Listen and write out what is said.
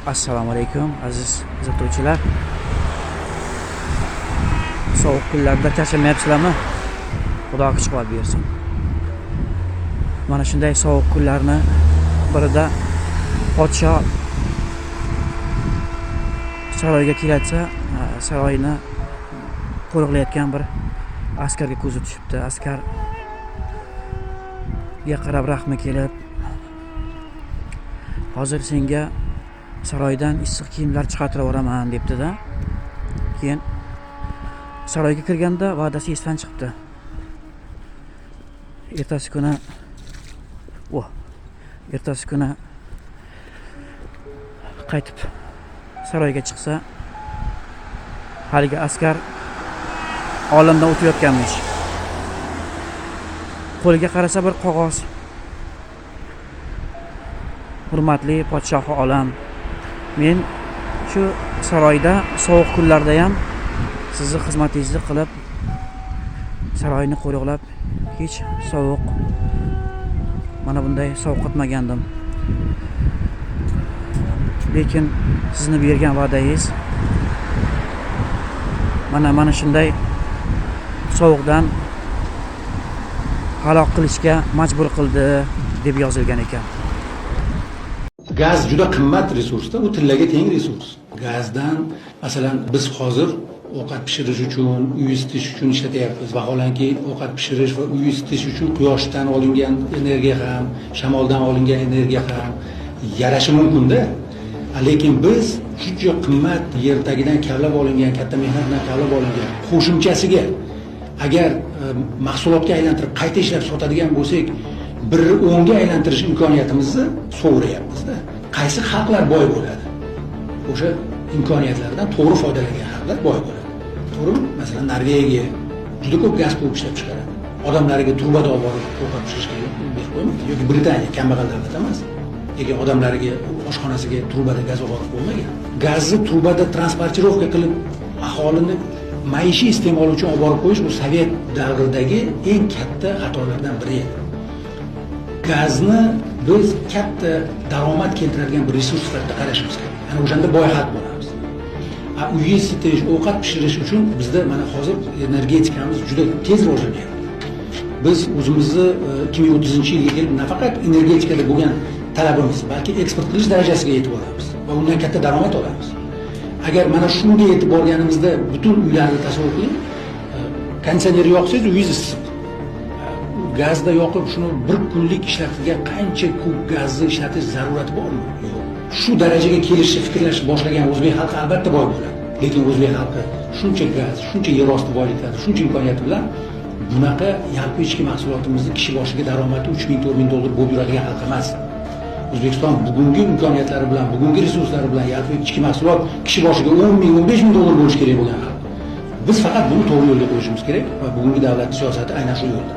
Assalomu alaykum aziz kuzatuvchilar. Sovuq kunlarda charchamayapsizlarmi? Xudo kuch-quvvat bersin. Mana shunday sovuq kunlarni birida podsho saroyga kelatsa, saroyni qo'riqlayotgan bir askarga ko'zi tushibdi. Askarga qarab rahmi kelib, hozir senga saroydan issiq kiyimlar chiqartirib yuboraman debdi-da. Keyin saroyga kirganda va'dasi esdan chiqibdi. Ertasi kuni qaytib saroyga chiqsa, haligi askar olamdan o'tayotganmish. Qo'liga qarasa bir qog'oz. Hurmatli podshohi olam, men shu saroyda sovuq kunlarda ham sizni xizmatingizni qilib, saroyni qo'riqlab, hech sovuq mana bunday sovqotmagandim. Lekin sizni bergan va'dangiz mana shunday sovuqdan halok qilishga majbur qildi deb yozilgan ekan. Gaz juda qimmat resursda, u tillaga teng resurs. Gazdan masalan biz hozir ovqat pishirish uchun, uy isitish uchun ishlatyapmiz. Vaholanki ovqat pishirish va uy isitish uchun quyoshdan olingan energiya ham, shamoldan olingan energiya ham yarashi mumkin-da. Lekin biz shuncha qimmat yer tagidan kavlab olingan, katta mehnat bilan kavlab olingan qo'shimchasiga agar mahsulotga aylantirib qayta ishlab sotadigan bo'lsak, 1-10 ga aylantirish imkoniyatimizni so'rayapmiz-da. Qaysi xalqlar boy bo'ladi? O'sha imkoniyatlardan to'g'ri foydalangan xalqlar boy bo'ladi. To'g'rimi? Masalan, Norvegiya juda ko'p gaz quvib ishlab chiqaradi. Odamlariga turbada olib borib ovqat pishirishga berib qo'ymaydi. Yoki Britaniya kambag'al davlat emas. Lekin odamlariga oshxonasiga turbada gaz olib borib bo'lmagan. Gazni turbada transportirovka qilib aholini maishiy iste'mol uchun olib borib qo'yish bu Sovet davridagi eng katta xatolardan biri edi. Gazni biz katta daromad keltiradigan bir resurs sifatida qarashimiz kerak. Ana o'shanda boy xalq bo'lamiz. Uy isitish, ovqat pishirish uchun bizda mana hozir energetikamiz juda tez rivojlanyapti. Biz o'zimizni 2030-yilga kelib nafaqat energetikada bo'lgan talabimiz, balki eksport qilish darajasiga yetib olamiz va undan katta daromad olamiz. Agar mana shunga yetib borganimizda butun uylarni tasavvur qiling, konditsioner yoqsangiz uyingiz issiq. Gazda yoqib shuni bir kunlik ishlatiga qancha kub gazni ishlatish zarurati bormi? Yo'q. Shu darajaga kelishni fikrlashni boshlagan o'zbek xalqi albatta boy bo'ladi. Lekin o'zbek xalqi shuncha gaz, shuncha yer osti boyliklari, shuncha imkoniyati bilan bunaqa yalpi ichki mahsulotimizni kishi boshiga daromadi 3000-4000 dollar bo'lib yuradigan xalq emas. O'zbekiston bugungi imkoniyatlari bilan, bugungi resurslari bilan yalpi ichki mahsulot kishi boshiga 10,000-15,000 dollar bo'lishi kerak bo'lgan xalq. Biz faqat buni to'g'ri yo'lga qo'yishimiz kerak va bugungi davlat siyosati aynan shu yo'lda.